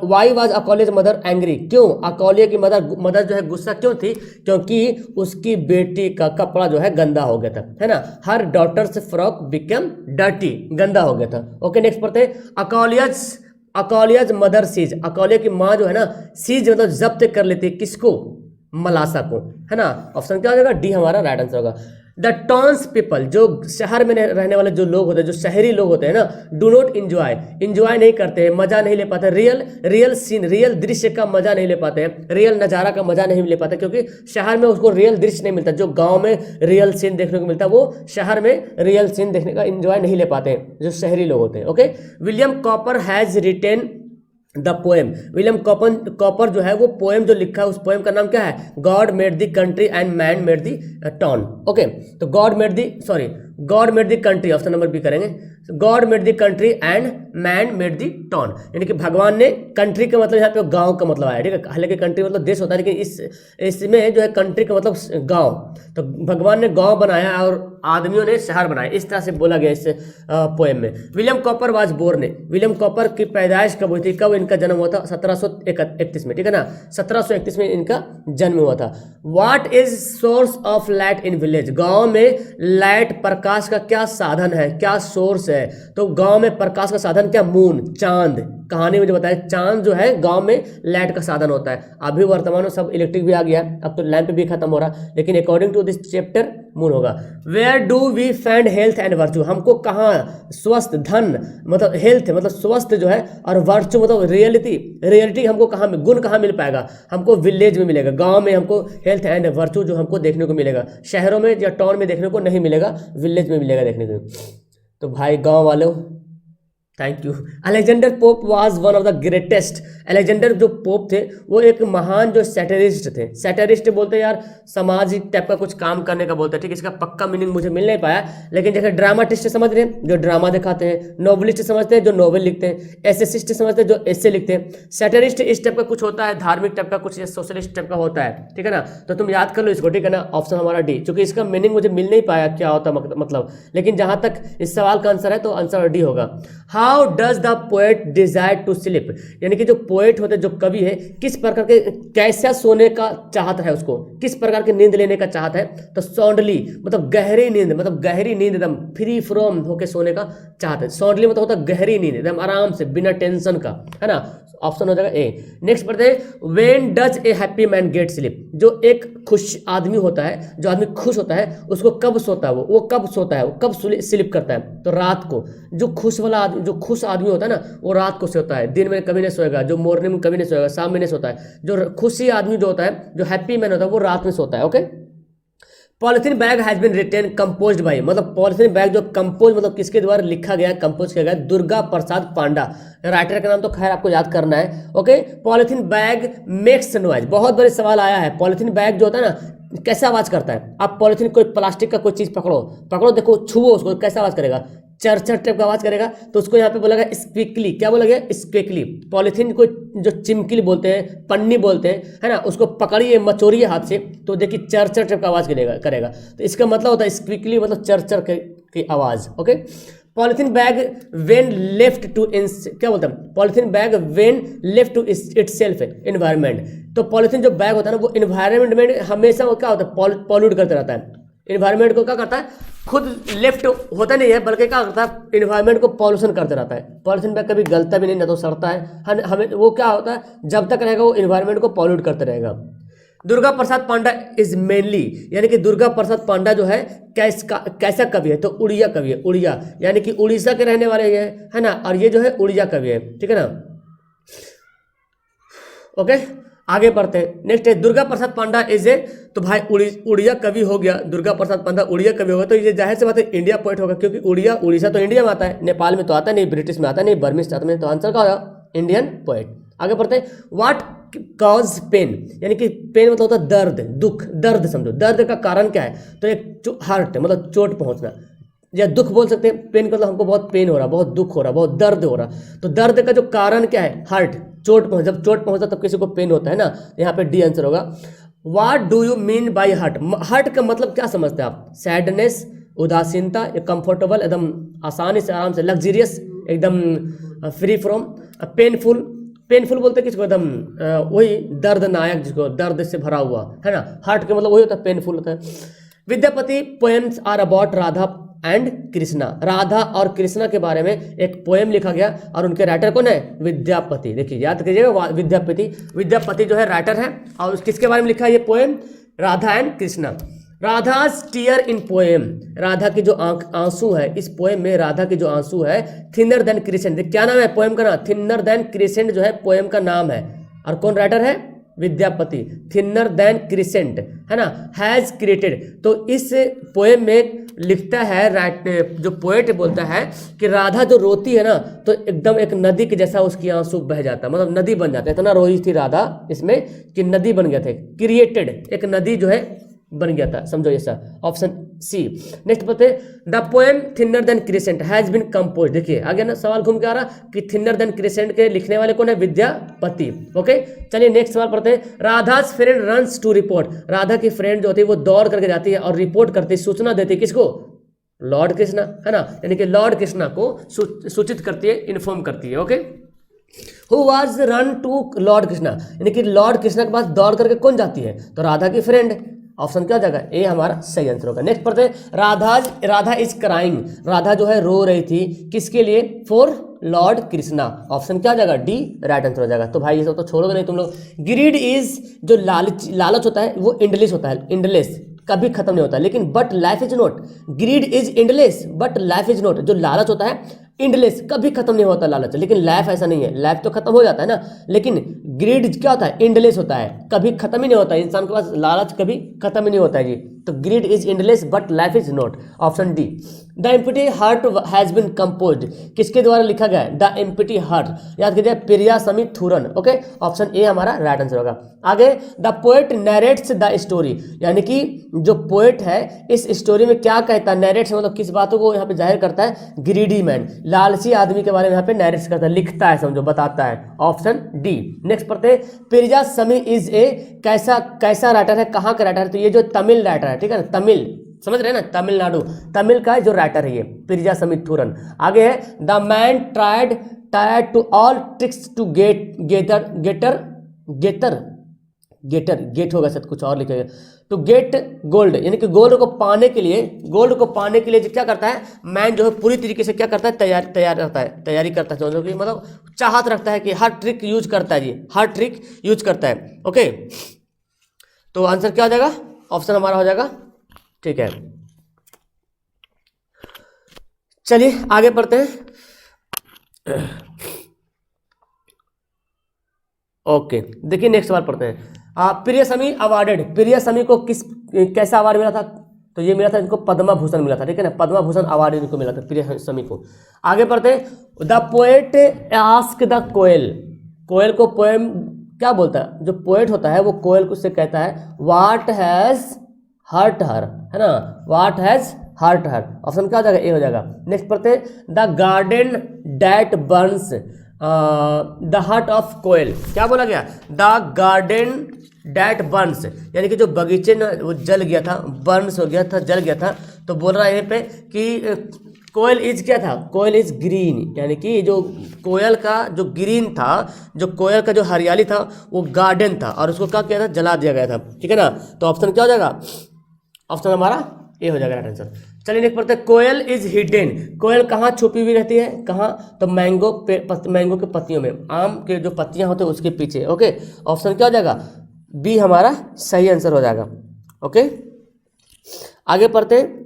Why was Akolia's mother angry? क्यों अकोलिया की मदर जो है गुस्सा क्यों थी? क्योंकि उसकी बेटी का कपड़ा जो है गंदा हो गया था, है ना। हर डॉटर्स फ्रॉक बिकम डर्टी, गंदा हो गया था। ओके, नेक्स्ट पढ़ते हैं, अकोलियाज मदर सीज, अकोलिया की माँ जो है ना, सीज मतलब जब्त कर लेती है, किसको? मलासा को, है ना। ऑप्शन क्या हो जाएगा? डी हमारा राइट आंसर होगा। द टाउन्स पीपल, जो शहर में रहने वाले जो लोग होते हैं, जो शहरी लोग होते हैं ना, डू नॉट इंजॉय नहीं करते हैं, मजा नहीं ले पाते, रियल सीन, रियल दृश्य का मजा नहीं ले पाते हैं, रियल नज़ारा का मजा नहीं ले पाते, क्योंकि शहर में उसको रियल दृश्य नहीं मिलता। जो गांव में रियल सीन देखने को मिलता है, वो शहर में रियल सीन देखने का इंजॉय नहीं ले पाते हैं जो शहरी लोग होते हैं। Okay, William copper has retain the poem, William copper जो है वो पोएम जो लिखा है, उस पोएम का नाम क्या है? God made the country and man made the town. Okay, तो God made the country, option number B करेंगे। God made the country and man made the town, यानी कि भगवान ने, कंट्री का मतलब यहाँ पे गांव का मतलब आया, ठीक है। हालांकि कंट्री मतलब देश होता है, लेकिन इसमें जो है कंट्री का मतलब गांव, तो भगवान ने गांव बनाया और आदमियों ने शहर बनाया, इस तरह से बोला गया इस पोएम में। William Cowper was born, William Cowper की पैदाइश कब हुई थी? कब इनका जन्म हुआ था? 1731 में, ठीक है ना। 1731 में इनका जन्म हुआ था। What is source of light in village, गांव में लाइट प्रकाश का क्या साधन है, क्या सोर्स है? तो गांव में प्रकाश का साधन क्या? मून, चांद। कहानी में जो बताया, चांद जो है गांव में लाइट का साधन होता है। अभी वर्तमान में सब इलेक्ट्रिक भी आ गया, अब तो लैंप भी खत्म हो रहा, लेकिन according to this chapter moon होगा। Where do we find health and virtue, हमको कहाँ स्वस्थ, धन मतलब हेल्थ मतलब स्वस्थ जो है, और वर्चू मतलब रियलिटी हमको कहाँ में, गुण कहाँ मिल पाएगा? हमको विलेज में मिलेगा, गांव में हमको हेल्थ एंड वर्चू जो हमको देखने को मिलेगा, शहरों में या टाउन में देखने को नहीं मिलेगा, विलेज में मिलेगा देखने को। तो भाई गांव वालों, thank you. Alexander pope was one of the greatest, Alexander जो पोप थे वो एक महान जो सैटरिस्ट थे। सैटरिस्ट बोलते हैं यार सामाजिक टाइप का कुछ काम करने का बोलते हैं, ठीक है। इसका पक्का मीनिंग मुझे मिल नहीं पाया, लेकिन जैसे ड्रामाटिस्ट समझ रहे हैं जो ड्रामा दिखाते हैं, नोवेलिस्ट समझते हैं जो नोवेल लिखते हैं, एसेसिस्ट समझते हैं जो एसे लिखते हैं, सैटरिस्ट इस टाइप का कुछ होता है, धार्मिक टाइप का कुछ, या सोशलिस्ट टाइप का होता है, ठीक है ना। तो तुम याद कर लो इसको, ठीक है ना। ऑप्शन हमारा डी, क्योंकि इसका मीनिंग मुझे मिल नहीं पाया क्या होता मतलब, लेकिन जहां तक इस सवाल का आंसर है तो आंसर डी होगा। How does the poet desire to sleep, यानी कि जो पोएट होते हैं, जो कवि है, किस प्रकार के, कैसा सोने का चाहता है, उसको किस प्रकार की नींद लेने का चाहता है? तो साउंडली मतलब गहरी नींद, मतलब गहरी नींद, एकदम फ्री फ्रॉम होके सोने का चाहता है। साउंडली मतलब होता है गहरी नींद, एकदम आराम से, बिना टेंशन का, है ना। ऑप्शन हो जाएगा ए। नेक्स्ट पढ़ते हैं, when does a happy main get sleep, जो एक खुश आदमी होता है, जो आदमी खुश होता है, उसको कब सोता है? वो कब सोता है, वो कब स्लीप करता है? तो रात को। जो खुश वाला आदमी, जो खुश आदमी होता है ना, वो रात को सोता है, दिन में कभी नहीं सोएगा, जो मॉर्निंग में कभी नहीं सोएगा, शाम में नहीं सोता है। जो खुशी आदमी जो होता है, जो हैप्पी मैन होता है, वो रात में सोता है। Okay, polythene bag has been written composed by, मतलब पॉलिथीन बैग जो कंपोज मतलब किसके द्वारा लिखा गया, कंपोज किया गया? दुर्गा प्रसाद पांडा, राइटर का नाम तो खैर आपको याद करना है। Okay, polythene bag makes noise, बहुत बड़े सवाल आया है। पॉलिथीन बैग जो होता है ना, कैसा आवाज करता है? आप पॉलिथीन, कोई प्लास्टिक का कोई चीज पकड़ो, देखो, छुओ उसको, कैसा आवाज करेगा? चरचर टाइप का आवाज करेगा। तो उसको यहाँ पे बोला गया स्क्विकली, क्या बोला गया? स्क्विकली। पॉलिथीन को जो चिमकिली बोलते हैं, पन्नी बोलते हैं, है ना, उसको पकड़िए, मचोड़िए हाथ से, तो देखिए चरचर टाइप का आवाज करेगा। तो इसका मतलब होता है स्क्विकली मतलब चरचर की आवाज। Okay, polythene bag when left to क्या बोलते हैं? Polythene bag when left to itself environment, तो पॉलिथीन जो बैग होता है ना, वो एनवायरनमेंट में हमेशा वो क्या होता है? पॉल्यूट करते रहता है। एनवायरनमेंट को क्या करता है? खुद लेफ्ट होता नहीं है, बल्कि क्या करता है? एनवायरनमेंट को पॉल्यूशन करते रहता है। पॉलिथीन बैग कभी गलता भी नहीं, ना तो सड़ता है, हमें वो क्या होता है? जब तक रहेगा वो एनवायरनमेंट को पॉल्यूट करते रहेगा। दुर्गा प्रसाद पांडा इज मेनली, यानी कि दुर्गा प्रसाद पांडा जो है कैसा कवि है, तो उड़िया कवि है। उड़िया यानी कि उड़ीसा के रहने वाले ये है ना, और ये जो है उड़िया कवि है, ठीक है ना। ओके, आगे बढ़ते हैं। नेक्स्ट है दुर्गा प्रसाद पांडा इज ए, तो भाई उड़िया कवि हो गया, दुर्गा प्रसाद पांडा उड़िया कवि होगा, तो ये जाहिर सी बात है इंडिया पोएट होगा, क्योंकि उड़ीसा तो इंडिया में आता है, नेपाल में तो आता नहीं, ब्रिटिश में आता नहीं, बर्मिश आता नहीं, तो आंसर क्या होगा इंडियन पोएट। आगे बढ़ते हैं। व्हाट कॉज पेन, यानी कि पेन मतलब होता है दर्द, दुख, दर्द समझो, दर्द का कारण क्या है, तो एक हार्ट मतलब चोट पहुंचना, या दुख बोल सकते हैं। पेन का मतलब हमको बहुत पेन हो रहा, बहुत दुख हो रहा, बहुत दर्द हो रहा, तो दर्द का जो कारण क्या है, हार्ट, चोट पहुंच, जब चोट पहुंचता तब किसी को पेन होता है ना, यहाँ पे डी आंसर होगा। What do you mean by heart, heart का मतलब क्या समझते हैं आप, सैडनेस, उदासीनता, कंफर्टेबल एकदम आसानी से आराम से, लग्जरियस एकदम, फ्री फ्रॉम, पेनफुल, पेनफुल बोलते हैं किसको, एकदम वही दर्दनायक, जिसको दर्द से भरा हुआ है ना, हार्ट का मतलब वही होता है, पेनफुल होता है। Vidyapati poems are about Radha and Krishna, Radha और कृष्णा के बारे में एक पोएम लिखा गया, और उनके राइटर कौन है, विद्यापति। देखिए याद कीजिएगा, विद्यापति जो है राइटर है, और किसके बारे में लिखा है ये poem, Radha and Krishna. Radha's tear in poem, Radha की जो आंसू है इस पोएम में, राधा की जो आंसू है, थिनर देन क्रिसेंट, क्या नाम है पोएम का नाम, थिनर देन क्रिसेंट जो है पोएम का नाम है, और कौन राइटर है, विद्यापति। थिनर देन क्रिसेंट है ना, हैज क्रिएटेड, तो इस पोएम में लिखता है, जो पोएट बोलता है कि राधा जो रोती है ना, तो एकदम एक नदी के जैसा उसकी आंसू बह जाता है, मतलब नदी बन जाता है, इतना रोई थी राधा इसमें कि नदी बन गया था, क्रिएटेड, एक नदी जो है बन गया था, समझो ऐसा, ऑप्शन सी। नेक्स्ट पढ़ते the poem thinner than crescent has been compose, देखिए आगे ना सवाल घूम के आ रहा कि थिनर देन क्रिसेंट के लिखने वाले कौन है, विद्यापति। ओके, चलिए नेक्स्ट सवाल पढ़ते हैं। Radha's friend runs to report, Radha की फ्रेंड जो होती है वो दौड़ करके जाती है और रिपोर्ट करती है, सूचना देती है किसको, लॉर्ड कृष्णा है ना, यानी कि लॉर्ड कृष्णा को सूचित करती है, इन्फॉर्म करती है। Okay, who was run to Lord Krishna, यानी कि लॉर्ड कृष्णा के पास दौड़ करके कौन जाती है, तो राधा की फ्रेंड, ऑप्शन क्या हो जाएगा, ए हमारा सही आंसर होगा। नेक्स्ट पढ़ते हैं। राधा इज क्राइंग, राधा जो है रो रही थी, किसके लिए, फॉर लॉर्ड कृष्णा, ऑप्शन क्या हो जाएगा, डी राइट आंसर हो जाएगा। तो भाई ये सब तो छोड़ोगे नहीं तुम लोग। ग्रीड इज, जो लालच होता है वो एंडलेस होता है, एंडलेस कभी खत्म नहीं होता, लेकिन but life is not, grid is endless but life is not, जो लालच होता है एंडलेस, कभी खत्म नहीं होता लालच, लेकिन लाइफ ऐसा नहीं है, लाइफ तो खत्म हो जाता है ना, लेकिन ग्रीड क्या होता है, एंडलेस होता है, कभी खत्म ही नहीं होता है, इंसान के पास लालच कभी खत्म ही नहीं होता है जी। तो greed is endless but life is not, option D. The empty heart has been composed, किसके द्वारा लिखा गया है, द एम्प्टी हार्ट, याद कीजिए पिरियासमी थूरन। ओके, ऑप्शन ए हमारा राइट आंसर होगा। आगे, the poet narrates the story, यानी कि जो पोएट है इस स्टोरी में क्या कहता है, नरेट्स मतलब किस बातों को यहाँ पे जाहिर करता है, ग्रीडी मैन, लालची आदमी के बारे में यहाँ पे नरेट्स करता है, लिखता है, समझो बताता है, ऑप्शन डी। नेक्स्ट पढ़ते हैं। पिरियासमी इज ए, कैसा राइटर है, कहाँ का राइटर है, तो ये जो तमिल राइटर है, ठीक है ना, तमिल समझ रहे हैं ना, तमिलनाडु, तमिल का जो राइटर है ये पिरियासमी थूरन। आगे है, the man tried to all tricks to get होगा शायद, कुछ और लिखेगा, टू गेट गोल्ड, यानी कि गोल्ड को पाने के लिए क्या करता है, मैन जो है पूरी तरीके से क्या करता है, तैयारी करता है, मतलब चाहत रखता है कि हर ट्रिक यूज करता है जी, हर ट्रिक यूज करता है। ओके, तो आंसर क्या हो जाएगा, ऑप्शन हमारा हो जाएगा, ठीक है। चलिए आगे बढ़ते हैं। ओके, देखिए नेक्स्ट सवाल पढ़ते हैं। प्रियसमी अवार्डेड, प्रियसमी को कैसा अवार्ड मिला था, तो ये मिला था इनको पद्मा भूषण मिला था, ठीक है ना, पद्मा भूषण अवार्ड इनको मिला था प्रियसमी को। आगे बढ़ते हैं। द पोएट आस्क द कोयल, कोयल को पोएम क्या बोलता है, जो पोएट होता है वो कोयल को से कहता है व्हाट हैज हर्ट हर, है ना, what has hurt her, option क्या हो जाएगा, ए हो जाएगा। नेक्स्ट पढ़ते हैं। The garden that burns the heart of koel, क्या बोला गया, द गार्डन डैट बर्न्स, यानी कि जो बगीचे में वो जल गया था, बर्न्स हो गया था, जल गया था, तो बोल रहा है यहाँ पे कि कोयल इज क्या था, कोयल इज ग्रीन, यानी कि जो कोयल का जो ग्रीन था, जो कोयल का जो हरियाली था वो गार्डन था, और उसको क्या किया था, जला दिया गया था, ठीक है ना। तो ऑप्शन क्या हो जाएगा, ऑप्शन हमारा ए हो जाएगा राइट आंसर। चलिए नेक्स्ट पढ़ते हैं। कोयल इज हिडन, कोयल कहाँ छुपी हुई रहती है, कहाँ, तो मैंगो के पत्तियों में, आम के जो पत्तियां होते हैं उसके पीछे। ओके, ऑप्शन क्या हो जाएगा, बी हमारा सही आंसर हो जाएगा। ओके, आगे पढ़ते हैं।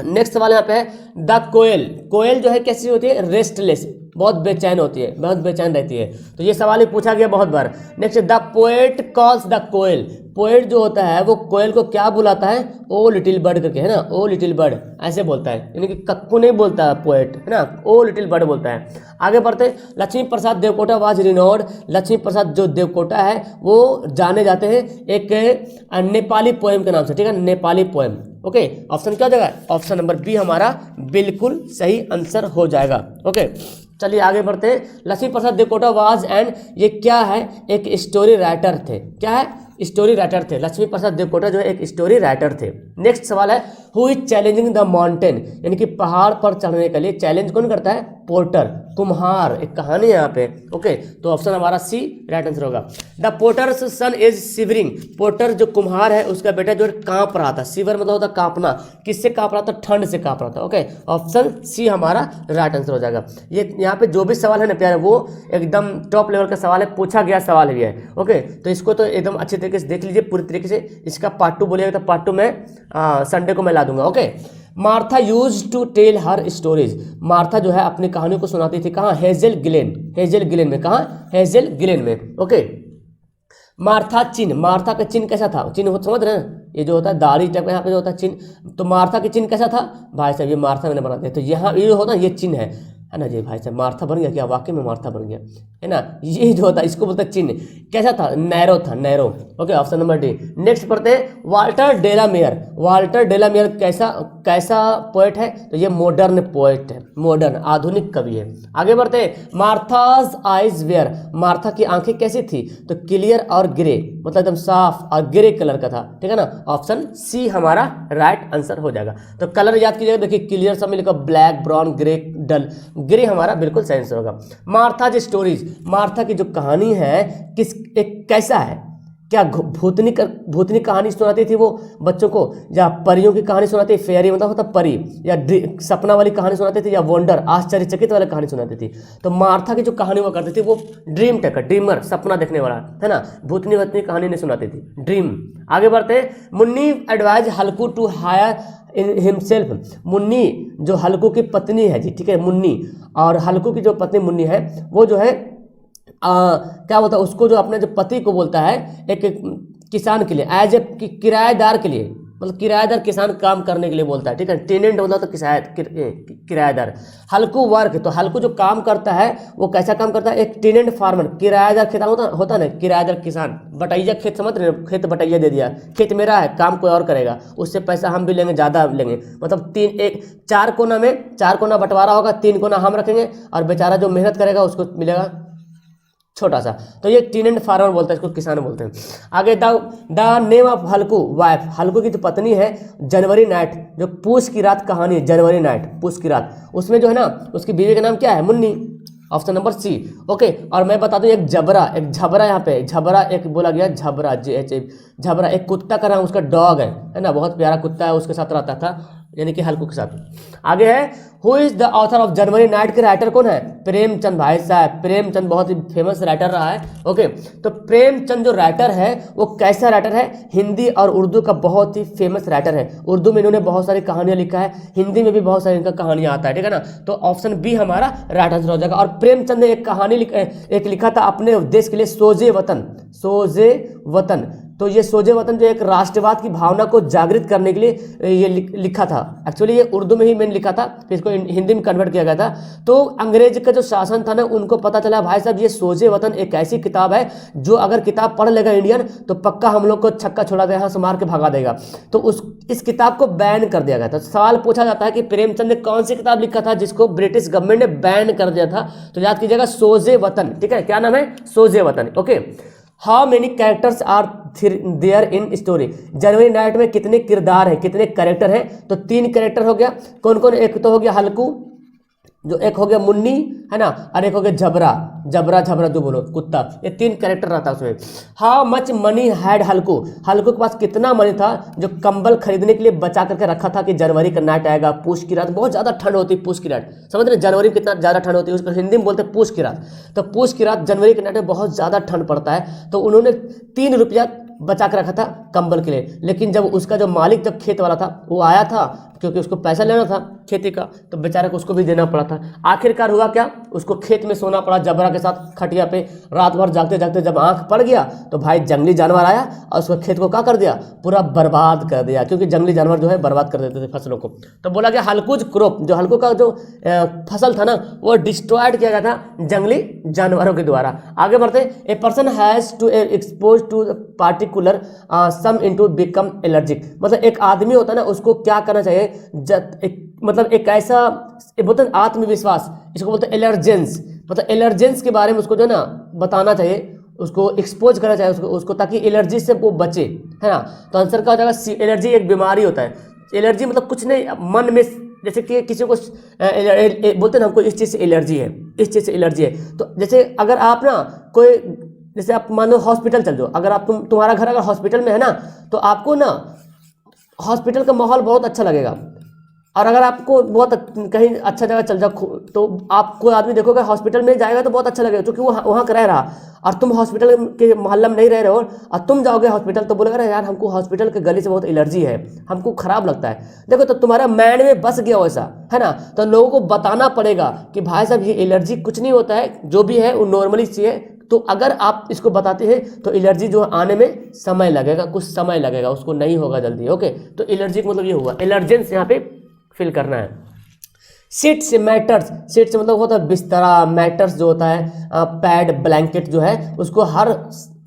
नेक्स्ट सवाल यहाँ पे है द कोयल। कोयल जो है कैसी होती है? रेस्टलेस, बहुत बेचैन होती है, बहुत बेचैन रहती है। तो ये सवाल ही पूछा गया बहुत बार। Next, the poet calls the koel. Poet जो होता है वो कोयल को क्या बुलाता है? ओ लिटिल बर्ड करके, है ना, ओ लिटिल बर्ड ऐसे बोलता है, यानी कि कक्कू नहीं बोलता है पोएट, है ना, ओ लिटिल बर्ड बोलता है। आगे बढ़ते हैं। लक्ष्मी प्रसाद देवकोटा वाज रिनोड। लक्ष्मी प्रसाद जो देवकोटा है वो जाने जाते हैं एक नेपाली पोएम के नाम से, ठीक है, नेपाली पोएम। ओके, ऑप्शन क्या हो जाएगा? ऑप्शन नंबर बी हमारा बिल्कुल सही आंसर हो जाएगा। ओके, चलिए आगे बढ़ते हैं। लक्ष्मी प्रसाद देवकोटा वाज एंड, ये क्या है? एक स्टोरी राइटर थे। क्या है? स्टोरी राइटर थे। लक्ष्मी प्रसाद देवकोटा जो है एक स्टोरी राइटर थे। नेक्स्ट सवाल है who is challenging the mountain, यानी कि पहाड़ पर चढ़ने के लिए चैलेंज कौन करता है? पोर्टर, कुम्हार, एक कहानी है यहाँ पे। ओके, तो ऑप्शन हमारा सी राइट आंसर होगा। The porter's son is shivering. Porter जो कुम्हार है उसका बेटा जो है कांप रहा था। शिवर मतलब होता कांपना, किससे कांप रहा था? ठंड से कांप रहा था। ओके, ऑप्शन सी हमारा राइट आंसर हो जाएगा। ये यहाँ पे जो भी सवाल है ना प्यारे, वो एकदम टॉप लेवल का सवाल है, पूछा गया सवाल भी है। ओके, तो इसको तो एकदम अच्छे तरीके से देख लीजिए पूरी तरीके से। इसका पार्ट 2 बोलिएगा तो पार्ट 2 में संडे को मैं ला दूंगा। Okay, Martha used to tell her stories. Martha जो है अपनी कहानियों को सुनाती थी कहाँ? Hazel Ghislaine. हेजल गिलेन में, कहाँ? हेजल गिलेन में। ओके, मार्था चिन्ह। मार्था का चिन्ह कैसा था? चिन्ह समझ रहे हैं, ये जो होता है दाढ़ी टाइप का यहाँ पे जो होता है चिन्ह, तो मार्था के चिन्ह कैसा था? भाई साहब ये मार्था मैंने बना दिया, तो यहाँ ये होता है, ये चिन्ह है ना जी। भाई साहब मार्था बन गया क्या? वाकई में मार्था बन गया, है ना। ये जो होता है इसको बोलते हैं चिन्ह। कैसा था? नैरो था, narrow. Okay, option number D. Next पढ़ते हैं वाल्टर डेलामेयर। वाल्टर डेलामेयर कैसा पोएट है? तो ये मॉडर्न पोएट है, मॉडर्न आधुनिक कवि है। आगे बढ़ते हैं। मार्थाज आइज वेयर। मार्था की आंखें कैसी थी? तो क्लियर और ग्रे, मतलब एकदम साफ और ग्रे कलर का था, ठीक है ना। ऑप्शन सी हमारा राइट आंसर हो जाएगा। तो कलर याद कीजिएगा, देखिए क्लियर सब मिलेगा, ब्लैक, ब्राउन, ग्रे, डल, ग्रे हमारा बिल्कुल सही आंसर होगा। मार्था जी स्टोरीज। मार्था की जो कहानी है किस एक कैसा है? क्या भूतनी कहानी सुनाती थी वो बच्चों को, या परियों की कहानी सुनाती थी? फेयरी मतलब होता परी, या सपना वाली कहानी सुनाती थी, या वंडर आश्चर्यचकित वाली कहानी सुनाती थी? तो मार्था की जो कहानी वो करती थी वो ड्रीम टेकर, ड्रीमर, सपना देखने वाला, है ना। भूतनी वतनी कहानी नहीं सुनाती थी, ड्रीम। आगे बढ़ते हैं। Munni advise Halku to hire himself. Munni जो हल्कू की पत्नी है जी, ठीक है, मुन्नी, और हल्कू की जो पत्नी मुन्नी है वो जो है क्या बोलता है उसको, जो अपने जो पति को बोलता है एक किसान के लिए, एज ए किराएदार के लिए, मतलब किराएदार किसान काम करने के लिए बोलता है, ठीक है। टेनेंट होता तो किराएदार। हल्कू वर्क, तो हल्कू जो काम करता है वो कैसा काम करता है? एक टेनेंट फार्मर, किराएदार खेत होता ना, किराएदार किसान। बटैया खेत समझ रहे हैं, खेत बटैया दे दिया, खेत मेरा है, काम कोई और करेगा, उससे पैसा हम भी लेंगे, ज़्यादा लेंगे, मतलब चार कोना बंटवारा होगा, 3 कोना हम रखेंगे, और बेचारा जो मेहनत करेगा उसको मिलेगा छोटा सा। तो ये टेनेंट फार्मर बोलता है, इसको किसान बोलते हैं। आगे the name of Halku wife. Halku की जो पत्नी है जनवरी नाइट, जो पूस की रात कहानी है, जनवरी नाइट, पूस की रात, उसमें जो है ना उसकी बीवी का नाम क्या है? Munni. Option number C. Okay, और मैं बता दूं एक झबरा यहाँ पे, झबरा एक बोला गया, झबरा एक कुत्ता का नाम, उसका डॉग है ना, बहुत प्यारा कुत्ता है, उसके साथ रहता था, यानी कि हल्कू के साथ। आगे है who is the author of January night के राइटर कौन है? प्रेमचंद भाई साहब। प्रेमचंद बहुत ही फेमस राइटर रहा है। ओके, तो प्रेमचंद जो राइटर है वो कैसा राइटर है? हिंदी और उर्दू का बहुत ही फेमस राइटर है। उर्दू में इन्होंने बहुत सारी कहानियां लिखा है, हिंदी में भी बहुत सारी इनका कहानियां आता है, ठीक है ना। तो ऑप्शन बी हमारा राइट आंसर हो जाएगा। और प्रेमचंद ने एक कहानी लिखा था अपने देश के लिए, सोजे वतन। तो ये सोजे वतन जो एक राष्ट्रवाद की भावना को जागृत करने के लिए ये लिखा था। एक्चुअली ये उर्दू में ही मैंने लिखा था, फिर इसको हिंदी में कन्वर्ट किया गया था। तो अंग्रेज का जो शासन था ना, उनको पता चला भाई साहब ये सोजे वतन एक ऐसी किताब है जो अगर किताब पढ़ लेगा इंडियन तो पक्का हम लोग को छक्का छोड़ा देगा, यहाँ से मार के भगा देगा। तो इस किताब को बैन कर दिया गया था। सवाल पूछा जाता है कि प्रेमचंद ने कौन सी किताब लिखा था जिसको ब्रिटिश गवर्नमेंट ने बैन कर दिया था? तो याद कीजिएगा सोजे वतन, ठीक है। क्या नाम है? Soz-e Watan. Okay, how many characters are there in story. January night में कितने किरदार हैं, कितने कैरेक्टर हैं? तो 3 कैरेक्टर हो गया। कौन कौन? एक तो हो गया हल्कू, जो एक हो गया मुन्नी है ना, और एक हो गया झबरा, जबरा झबरा जो बोलो कुत्ता, ये 3 कैरेक्टर रहता है उसमें। हाउ मच मनी हैड हल्कू, हल्कू के पास कितना मनी था जो कंबल खरीदने के लिए बचा करके रखा था कि जनवरी का नाइट आएगा, पूछ की रात, बहुत ज़्यादा ठंड होती है पूछ की रात, समझ रहे जनवरी में कितना ज़्यादा ठंड होती है, उसको हिंदी में बोलते हैं पूछ की रात। तो पूछ की रात जनवरी के नाइट में बहुत ज़्यादा ठंड पड़ता है, तो उन्होंने 3 रुपया बचा कर रखा था कंबल के लिए। लेकिन जब उसका जो मालिक जब खेत वाला था वो आया था, क्योंकि उसको पैसा लेना था खेती का, तो बेचारे को उसको भी देना पड़ा था। आखिरकार हुआ क्या, उसको खेत में सोना पड़ा जबरा के साथ खटिया पे, रात भर जागते जागते जब आंख पड़ गया तो भाई जंगली जानवर आया और उसको खेत को क्या कर दिया, पूरा बर्बाद कर दिया, क्योंकि जंगली जानवर जो है बर्बाद कर देते थे फसलों को। तो बोला गया हल्कुज क्रॉप, जो हल्कू का जो फसल था ना वो डिस्ट्रॉयड किया गया था जंगली जानवरों के द्वारा। आगे बढ़ते, a person has to expose to particular sum into become allergic, मतलब एक आदमी होता है ना उसको क्या करना चाहिए, मतलब एक ऐसा बोलते हैं आत्मविश्वास, इसको बोलते हैं एलर्जेंस, मतलब एलर्जेंस के बारे में उसको जो है ना बताना चाहिए, उसको एक्सपोज करना चाहिए उसको ताकि एलर्जी से वो बचे, है ना। तो आंसर क्या हो जाएगा, एलर्जी एक बीमारी होता है। एलर्जी मतलब कुछ नहीं, मन में जैसे कि किसी को बोलते हैं ना हमको इस चीज़ से एलर्जी है, इस चीज़ से एलर्जी है। तो जैसे अगर आप ना कोई, जैसे आप मान लो हॉस्पिटल चल जाओ, अगर आप तुम्हारा घर अगर हॉस्पिटल में है ना, तो आपको ना हॉस्पिटल का माहौल बहुत अच्छा लगेगा। और अगर आपको बहुत कहीं अच्छा जगह चल जाओ तो आपको आदमी देखोगे हॉस्पिटल में जाएगा तो बहुत अच्छा लगेगा, क्योंकि वो वहाँ का रह रहा, और तुम हॉस्पिटल के मोहल्ला में नहीं रह रहे हो और तुम जाओगे हॉस्पिटल तो बोलेगा यार हमको हॉस्पिटल के गली से बहुत एलर्जी है, हमको खराब लगता है। देखो तो तुम्हारा माइंड में बस गया वैसा, है ना। तो लोगों को बताना पड़ेगा कि भाई साहब ये एलर्जी कुछ नहीं होता है, जो भी है वो नॉर्मली चाहिए। तो अगर आप इसको बताते हैं तो एलर्जी जो आने में समय लगेगा, कुछ समय लगेगा, उसको नहीं होगा जल्दी। ओके, तो एलर्जी का मतलब ये हुआ, एलर्जेंस यहाँ पे फिल करना है। सीट से मैटर्स, सीट से मतलब होता है बिस्तरा, मैटर्स जो होता है पैड ब्लैंकेट जो है उसको हर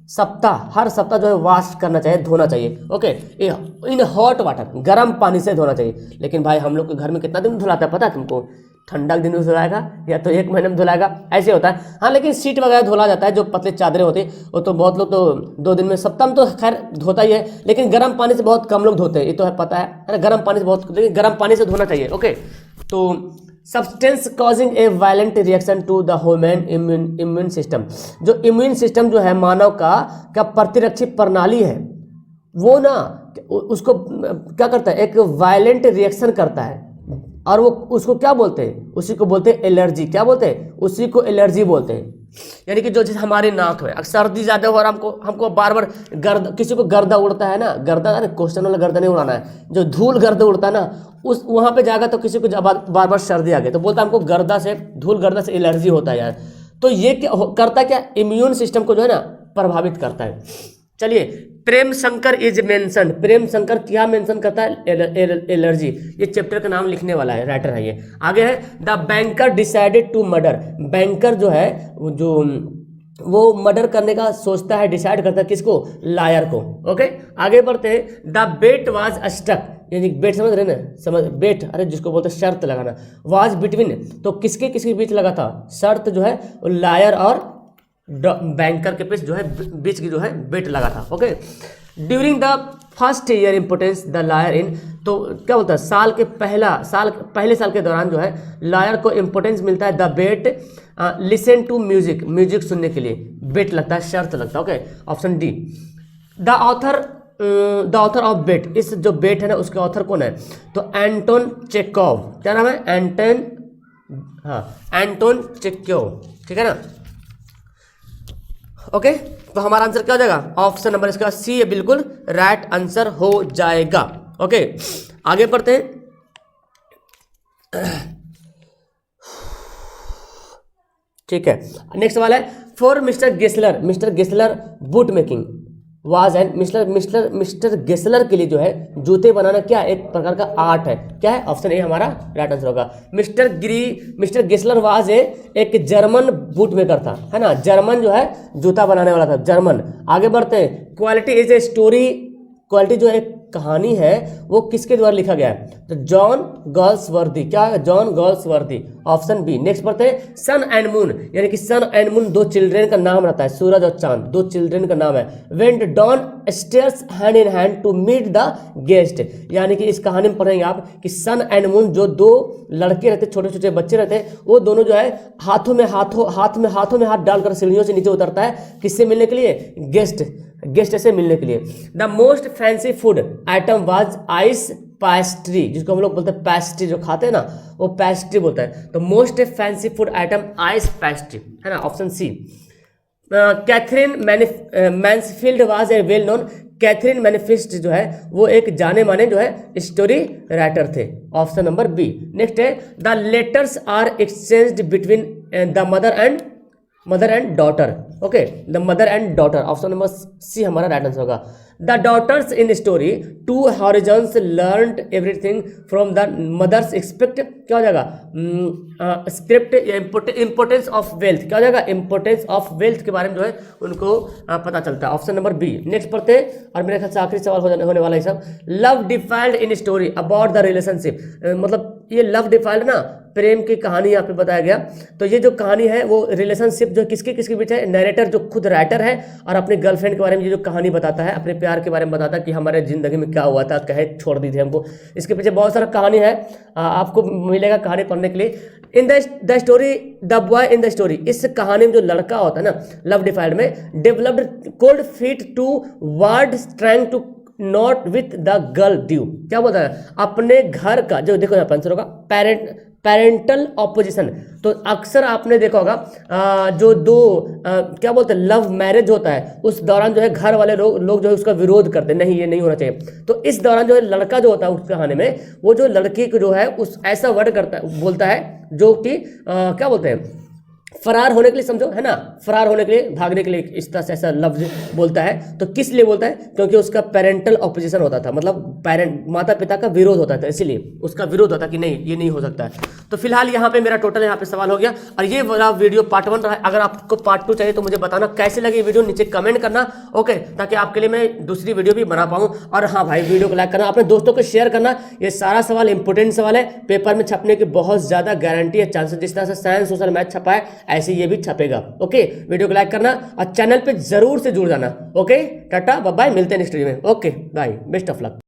सप्ताह जो है वॉश करना चाहिए, धोना चाहिए। ओके, इन हॉट वाटर, गर्म पानी से धोना चाहिए। लेकिन भाई हम लोग के घर में कितना दिन धुलाता है पता है तुमको, ठंडा के दिन में धुलाएगा या तो 1 महीने में धुलाएगा, ऐसे होता है। हाँ, लेकिन सीट वगैरह धुला जाता है, जो पतले चादरें होती है वो तो बहुत लोग तो 2 दिन में, सप्ताह में तो खैर धोता ही है, लेकिन गर्म पानी से बहुत कम लोग धोते हैं, ये तो है पता है ना। गर्म पानी से बहुत, लेकिन गर्म पानी से धोना चाहिए। ओके, तो substance causing a violent reaction to the human immune system, जो इम्यून सिस्टम जो है मानव का प्रतिरक्षी प्रणाली है, वो ना उसको क्या करता है, एक वायलेंट रिएक्शन करता है, और वो उसको क्या बोलते हैं, उसी को बोलते हैं एलर्जी। क्या बोलते हैं, उसी को एलर्जी बोलते हैं। यानी कि जो चीज़ हमारे नाक में सर्दी ज़्यादा हो और हमको बार बार गर्द, किसी को गर्दा उड़ता है ना, गर्दा, अरे क्वेश्चन वाला गर्दा नहीं उड़ाना है, जो धूल गर्द उड़ता है ना उस वहाँ पे जाएगा तो किसी को बार बार सर्दी आ गई तो बोलता है हमको गर्दा से, धूल गर्दा से एलर्जी होता है यार। तो ये क्या करता है, क्या इम्यून सिस्टम को जो है ना प्रभावित करता है। चलिए, प्रेम शंकर इज मेंशन, प्रेम शंकर क्या मेंशन करता है, एलर्जी। ये चैप्टर का नाम लिखने वाला है, राइटर है ये। आगे है the banker decided to murder, banker जो है जो वो मर्डर करने का सोचता है, डिसाइड करता है किसको, लायर को। ओके, आगे बढ़ते हैं। द बेट वाज स्टक, यानी बेट समझ रहे ना, समझ बेट, अरे जिसको बोलते हैं शर्त लगाना, वाज बिटवीन, तो किसके बीच लगा था, शर्त जो है लायर और बैंकर के बीच जो है, बीच की जो है बेट लगा था। Okay, during the first year importance the liar in, तो क्या बोलता है पहले साल के दौरान जो है लायर को इम्पोर्टेंस मिलता है, the bet listen to music, music सुनने के लिए बेट लगता है, शर्त लगता है। Okay, option D. The author of bet, इस जो बेट है ना उसके ऑथर कौन है, तो एंटोन चेकोव, क्या नाम है, एंटोन चेकोव, ठीक है ना। ओके, तो हमारा आंसर क्या हो जाएगा, ऑप्शन नंबर इसका सी है, बिल्कुल राइट आंसर हो जाएगा। ओके, आगे बढ़ते हैं। ठीक है, नेक्स्ट सवाल है, for mister Gessler boot making was and, mister Gessler के लिए जो है जूते बनाना क्या एक प्रकार का आर्ट है, क्या है, ऑप्शन ए हमारा राइट आंसर होगा। मिस्टर गेसलर वाज एक जर्मन बूट मेकर था, है ना, जर्मन जो है जूता बनाने वाला था, जर्मन। आगे बढ़ते हैं, quality is a story quality जो एक कहानी है वो किसके द्वारा लिखा गया है? तो जॉन गॉल्सवर्दी। क्या है? John Galsworthy, option B. Next पढ़ते हैं सन एंड मून, यानी कि सन एंड मून दो चिल्ड्रेन का नाम रहता है, सूरज और चांद दो चिल्ड्रेन का नाम है। When Don stares hand in hand to meet the guest, यानी कि इस कहानी में पढ़ेंगे आप कि सन एंड मून जो दो लड़के रहते, छोटे छोटे बच्चे रहते हैं, वो दोनों जो है हाथों में हाथ डालकर सीढ़ियों से नीचे उतरता है, किससे मिलने के लिए? गेस्ट से मिलने के लिए। The most fancy food item was ice pastry, जिसको हम लोग बोलते हैं पैस्ट्री, जो खाते हैं ना वो पैस्ट्री बोलता है। तो most fancy food item ice pastry है ना, option C. Katherine Mansfield was a well known, Katherine मैनिफेस्ट जो है वो एक जाने माने जो है स्टोरी राइटर थे, ऑप्शन नंबर बी। नेक्स्ट है the letters are exchanged between the mother and daughter. Okay, the mother and daughter, option number C हमारा राइट आंसर होगा। The daughters in story two horizons learned everything from the mother's expect, क्या हो जाएगा? स्क्रिप्ट इंपोर्टेंस ऑफ वेल्थ, क्या हो जाएगा? इंपोर्टेंस ऑफ वेल्थ के बारे में जो है उनको पता चलता है, ऑप्शन नंबर बी। नेक्स्ट पढ़ते हैं और मेरे ख्याल से आखिरी सवाल होने वाला है सब। Love defined in story about the relationship, मतलब ये लव डिफाइंड ना प्रेम की कहानी यहाँ पे बताया गया। तो ये जो कहानी है वो रिलेशनशिप जो किसके बीच है, नरेटर जो खुद राइटर है और अपने गर्लफ्रेंड के बारे में ये जो कहानी बताता है, अपने प्यार के बारे में बताता है कि हमारे जिंदगी में क्या हुआ था, कहे छोड़ दी थी हमको। इसके पीछे बहुत सारा कहानी है, आपको मिलेगा कहानी पढ़ने के लिए। In the story the boy in the story, इस कहानी में जो लड़का होता है ना लव डिफाइंड में, developed cold feet toward trying to not with the girl due, क्या बोलता है? अपने घर का जो, देखो यहाँ आंसर होगा पेरेंटल ऑपोजिशन। तो अक्सर आपने देखा होगा जो दो क्या बोलते हैं लव मैरिज होता है, उस दौरान जो है घर वाले लोग जो है उसका विरोध करते हैं, नहीं ये नहीं होना चाहिए। तो इस दौरान जो है लड़का जो होता है उस कहानी में, वो जो लड़की को जो है उस ऐसा वर्ड करता है, बोलता है जो कि क्या बोलते हैं फरार होने के लिए, समझो है ना, फरार होने के लिए, भागने के लिए इस तरह से ऐसा लफ्ज बोलता है। तो किस लिए बोलता है? क्योंकि उसका पेरेंटल ऑपोजिशन होता था, मतलब पेरेंट माता पिता का विरोध होता था, इसीलिए उसका विरोध होता कि नहीं ये नहीं हो सकता है। तो फिलहाल यहाँ पे मेरा टोटल यहाँ पे सवाल हो गया और ये वाला वीडियो पार्ट 1 रहा है। अगर आपको पार्ट 2 चाहिए तो मुझे बताना कैसे लगी वीडियो, नीचे कमेंट करना, ओके, ताकि आपके लिए मैं दूसरी वीडियो भी बना पाऊँ। और हाँ भाई, वीडियो को लाइक करना, अपने दोस्तों को शेयर करना। ये सारा सवाल इंपोर्टेंट सवाल है, पेपर में छपने की बहुत ज्यादा गारंटी है, चांसेस। जिस तरह से साइंस सोशल मैथ छपा है ऐसे ये भी छपेगा। ओके, वीडियो को लाइक करना और चैनल पे जरूर से जुड़ जाना। ओके, टाटा बाय बाय, मिलते हैं नेक्स्ट वीडियो में। Okay bye, best of luck.